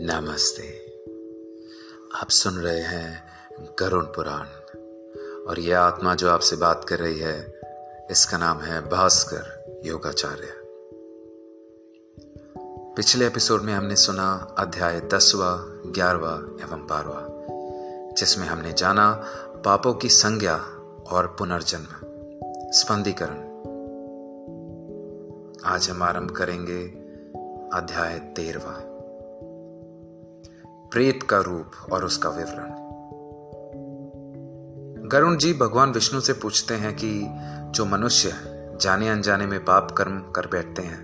नमस्ते। आप सुन रहे हैं गरुड़ पुराण और यह आत्मा जो आपसे बात कर रही है इसका नाम है भास्कर योगाचार्य। पिछले एपिसोड में हमने सुना अध्याय 10वां, 11वां एवं 12वां, जिसमें हमने जाना पापों की संज्ञा और पुनर्जन्म, स्पंदीकरण। आज हम आरंभ करेंगे अध्याय 13वां, प्रेत का रूप और उसका विवरण। गरुड़ जी भगवान विष्णु से पूछते हैं कि जो मनुष्य जाने अनजाने में पाप कर्म कर बैठते हैं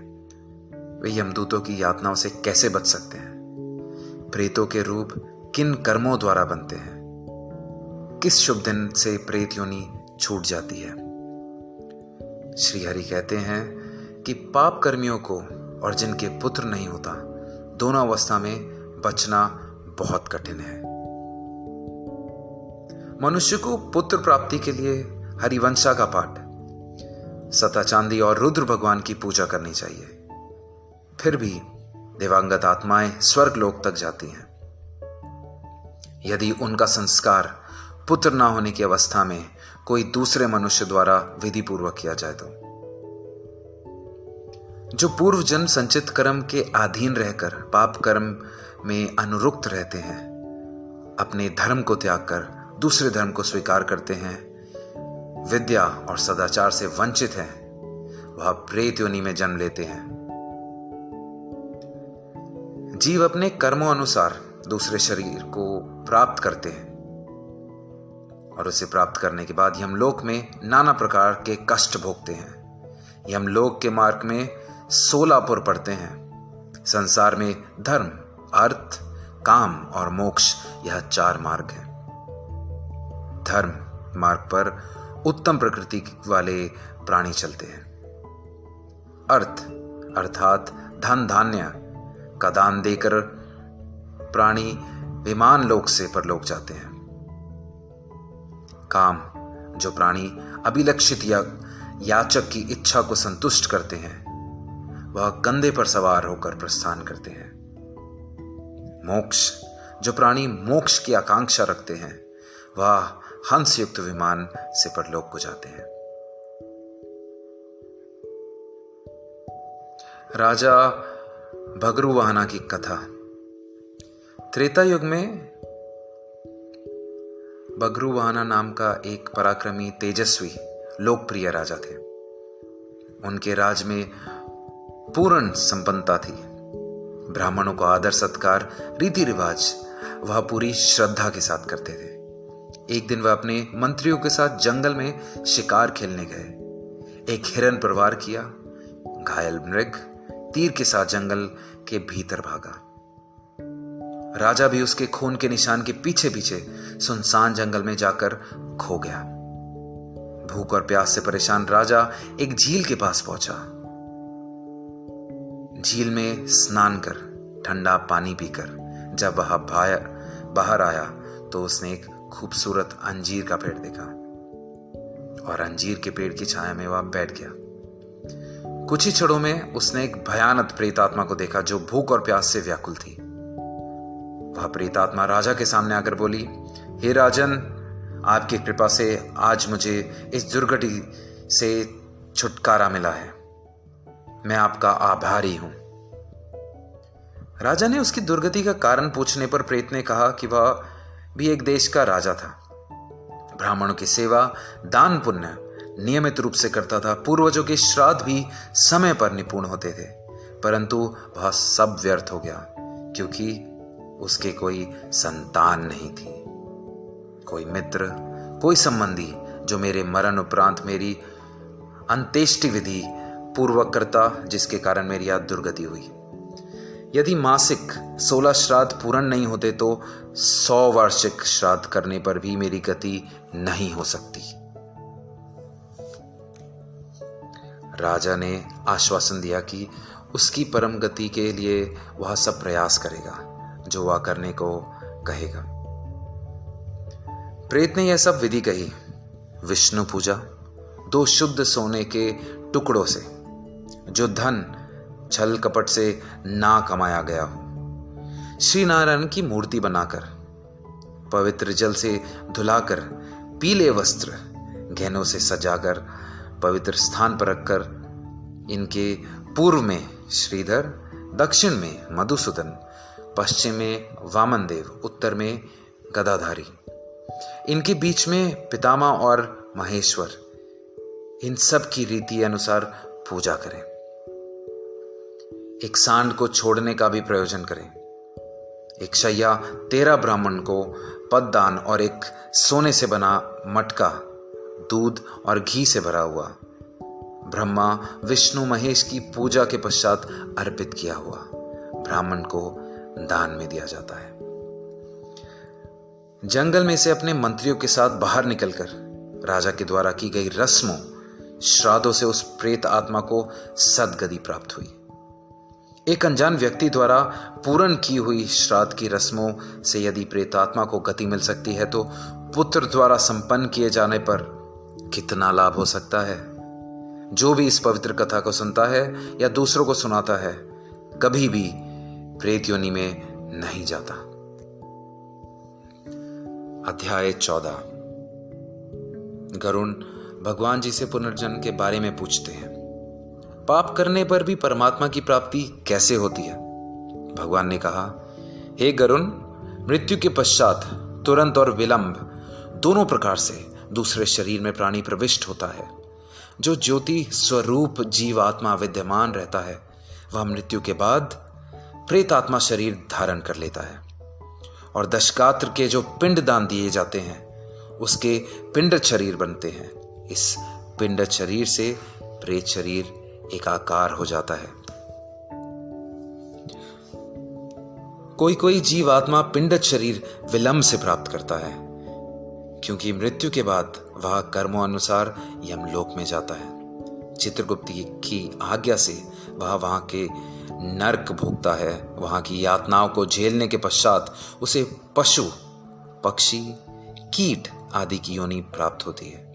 वे यमदूतों की यातनाओं से कैसे बच सकते हैं? प्रेतों के रूप किन कर्मों द्वारा बनते हैं? किस शुभ दिन से प्रेत योनि छूट जाती है? श्री हरि कहते हैं कि पाप कर्मियों को और जिनके पुत्र नहीं होता, दोनों अवस्था में बचना बहुत कठिन है। मनुष्य को पुत्र प्राप्ति के लिए हरिवंशा का पाठ, सता चांदी और रुद्र भगवान की पूजा करनी चाहिए। फिर भी देवांगत आत्माएं स्वर्ग लोक तक जाती हैं। यदि उनका संस्कार पुत्र ना होने की अवस्था में कोई दूसरे मनुष्य द्वारा विधि पूर्वक किया जाए तो जो पूर्व जन्म संचित कर्म के अधीन रहकर पाप कर्म में अनुरुक्त रहते हैं, अपने धर्म को त्याग कर दूसरे धर्म को स्वीकार करते हैं, विद्या और सदाचार से वंचित हैं, वह प्रेत योनि में जन्म लेते हैं। जीव अपने कर्मों अनुसार दूसरे शरीर को प्राप्त करते हैं और उसे प्राप्त करने के बाद यमलोक में नाना प्रकार के कष्ट भोगते हैं। यमलोक के मार्ग में 16 पुर पड़ते हैं। संसार में धर्म, अर्थ, काम और मोक्ष, यह 4 मार्ग हैं। धर्म मार्ग पर उत्तम प्रकृति वाले प्राणी चलते हैं। अर्थ अर्थात धन धान्य का दान देकर प्राणी विमान लोक से परलोक जाते हैं। काम, जो प्राणी अभिलक्षित या याचक की इच्छा को संतुष्ट करते हैं, वह कंधे पर सवार होकर प्रस्थान करते हैं। मोक्ष, जो प्राणी मोक्ष की आकांक्षा रखते हैं, वह हंस युक्त विमान से परलोक को जाते हैं। राजा भगरुवाहना की कथा। त्रेता युग में भगरुवाहना नाम का एक पराक्रमी, तेजस्वी, लोकप्रिय राजा थे। उनके राज में पूर्ण संपन्नता थी। ब्राह्मणों को आदर सत्कार, रीति रिवाज वह पूरी श्रद्धा के साथ करते थे। एक दिन वह अपने मंत्रियों के साथ जंगल में शिकार खेलने गए। एक हिरन प्रवार किया। घायल मृग तीर के साथ जंगल के भीतर भागा। राजा भी उसके खून के निशान के पीछे पीछे सुनसान जंगल में जाकर खो गया। भूख और प्यास से परेशान राजा एक झील के पास पहुंचा। झील में स्नान कर, ठंडा पानी पीकर जब वह बाहर आया तो उसने एक खूबसूरत अंजीर का पेड़ देखा और अंजीर के पेड़ की छाया में वह बैठ गया। कुछ ही क्षणों में उसने एक भयानक प्रेतात्मा को देखा जो भूख और प्यास से व्याकुल थी। वह प्रेतात्मा राजा के सामने आकर बोली, हे राजन, आपकी कृपा से आज मुझे इस दुर्गति से छुटकारा मिला है। मैं आपका आभारी हूं। राजा ने उसकी दुर्गति का कारण पूछने पर प्रेत ने कहा कि वह भी एक देश का राजा था। ब्राह्मणों की सेवा, दान पुण्य नियमित रूप से करता था। पूर्वजों के श्राद्ध भी समय पर निपुण होते थे, परंतु वह सब व्यर्थ हो गया क्योंकि उसके कोई संतान नहीं थी, कोई मित्र, कोई संबंधी जो मेरे मरण उपरांत मेरी अंत्येष्टि विधि पूर्वक करता, जिसके कारण मेरी यह दुर्गति हुई। यदि मासिक 16 श्राद्ध पूर्ण नहीं होते तो 100 वार्षिक श्राद्ध करने पर भी मेरी गति नहीं हो सकती। राजा ने आश्वासन दिया कि उसकी परम गति के लिए वह सब प्रयास करेगा जो वह करने को कहेगा। प्रेत ने यह सब विधि कही। विष्णु पूजा, 2 शुद्ध सोने के टुकड़ों से, जो धन छल कपट से ना कमाया गया हो, श्री नारायण की मूर्ति बनाकर, पवित्र जल से धुलाकर, पीले वस्त्र गहनों से सजाकर, पवित्र स्थान पर रखकर, इनके पूर्व में श्रीधर, दक्षिण में मधुसूदन, पश्चिम में वामन देव, उत्तर में गदाधारी, इनके बीच में पितामह और महेश्वर, इन सब की रीति अनुसार पूजा करें। एक सांड को छोड़ने का भी प्रयोजन करें। एक शैया 13 ब्राह्मण को पददान और एक सोने से बना मटका दूध और घी से भरा हुआ, ब्रह्मा विष्णु महेश की पूजा के पश्चात अर्पित किया हुआ ब्राह्मण को दान में दिया जाता है। जंगल में से अपने मंत्रियों के साथ बाहर निकलकर राजा के द्वारा की गई रस्मों श्राद्धों से उस प्रेत आत्मा को सद्गति प्राप्त हुई। एक अनजान व्यक्ति द्वारा पूर्ण की हुई श्राद्ध की रस्मों से यदि प्रेतात्मा को गति मिल सकती है, तो पुत्र द्वारा संपन्न किए जाने पर कितना लाभ हो सकता है। जो भी इस पवित्र कथा को सुनता है या दूसरों को सुनाता है, कभी भी प्रेत योनि में नहीं जाता। अध्याय 14। गरुण भगवान जी से पुनर्जन्म के बारे में पूछते हैं। पाप करने पर भी परमात्मा की प्राप्ति कैसे होती है? भगवान ने कहा, हे गरुण, मृत्यु के पश्चात तुरंत और विलंब दोनों प्रकार से दूसरे शरीर में प्राणी प्रविष्ट होता है। जो ज्योति स्वरूप जीवात्मा विद्यमान रहता है, वह मृत्यु के बाद प्रेतात्मा शरीर धारण कर लेता है और दशगात्र के जो पिंड दान दिए जाते हैं, उसके पिंड शरीर बनते हैं। इस पिंड शरीर से प्रेत शरीर एकाकार हो जाता है। कोई कोई जीवात्मा पिंड शरीर विलंब से प्राप्त करता है, क्योंकि मृत्यु के बाद वह कर्मों अनुसार यमलोक में जाता है। चित्रगुप्त की आज्ञा से वह वहां के नरक भोगता है। वहां की यातनाओं को झेलने के पश्चात उसे पशु, पक्षी, कीट आदि की योनि प्राप्त होती है।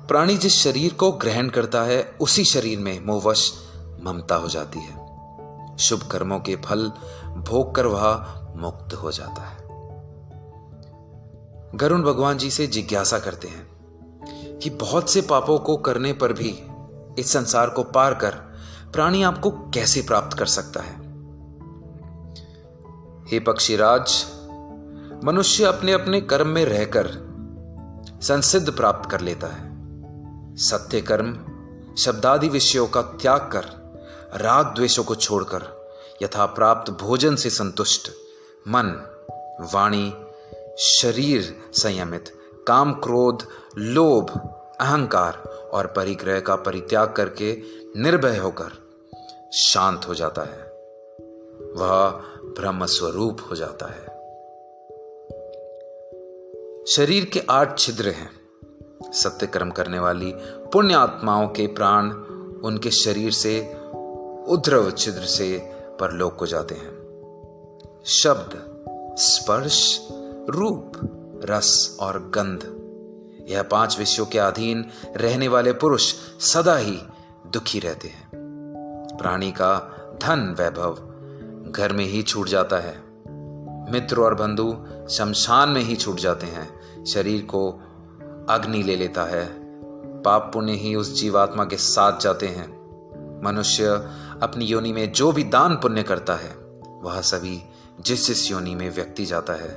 प्राणी जिस शरीर को ग्रहण करता है, उसी शरीर में मोहवश ममता हो जाती है। शुभ कर्मों के फल भोग कर वह मुक्त हो जाता है। गरुण भगवान जी से जिज्ञासा करते हैं कि बहुत से पापों को करने पर भी इस संसार को पार कर प्राणी आपको कैसे प्राप्त कर सकता है? हे पक्षीराज, मनुष्य अपने अपने कर्म में रहकर संसिद्ध प्राप्त कर लेता है। सत्य कर्म शब्दादि विषयों का त्याग कर, राग द्वेषों को छोड़कर, यथा प्राप्त भोजन से संतुष्ट, मन, वाणी, शरीर संयमित, काम, क्रोध, लोभ, अहंकार और परिग्रह का परित्याग करके निर्भय होकर शांत हो जाता है। वह ब्रह्म स्वरूप हो जाता है। शरीर के 8 छिद्र हैं। सत्य कर्म करने वाली पुण्य आत्माओं के प्राण उनके शरीर से उद्रव छिद्र से परलोक को जाते हैं। शब्द, स्पर्श, रूप, रस और गंध, यह 5 विषयों के अधीन रहने वाले पुरुष सदा ही दुखी रहते हैं। प्राणी का धन वैभव घर में ही छूट जाता है। मित्र और बंधु शमशान में ही छूट जाते हैं। शरीर को अग्नि ले लेता है। पाप पुण्य ही उस जीवात्मा के साथ जाते हैं। मनुष्य अपनी योनि में जो भी दान पुण्य करता है, वह सभी जिस जिस योनि में व्यक्ति जाता है,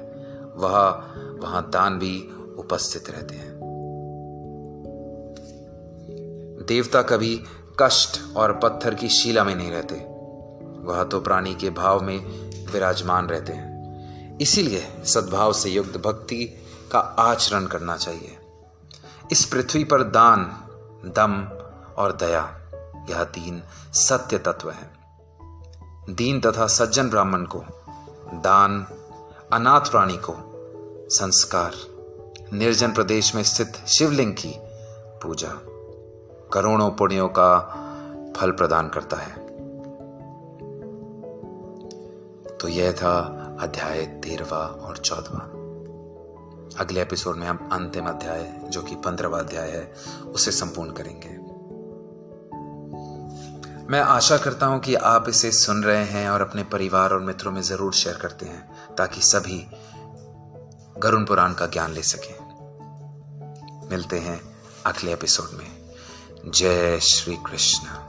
वहां दान भी उपस्थित रहते हैं। देवता कभी कष्ट और पत्थर की शिला में नहीं रहते। वह तो प्राणी के भाव में विराजमान रहते हैं। इसीलिए सद्भाव से युक्त भक्ति का आचरण करना चाहिए। इस पृथ्वी पर दान, दम और दया, यह 3 सत्य तत्व हैं। दीन तथा सज्जन ब्राह्मण को दान, अनाथ प्राणी को संस्कार, निर्जन प्रदेश में स्थित शिवलिंग की पूजा करोड़ों पुण्यों का फल प्रदान करता है। तो यह था अध्याय 13वां और 14वां। अगले एपिसोड में हम अंतिम अध्याय, जो कि 15वां अध्याय है, उसे संपूर्ण करेंगे। मैं आशा करता हूं कि आप इसे सुन रहे हैं और अपने परिवार और मित्रों में ज़रूर शेयर करते हैं ताकि सभी गरुड़ पुराण का ज्ञान ले सकें। मिलते हैं अगले एपिसोड में। जय श्री कृष्ण।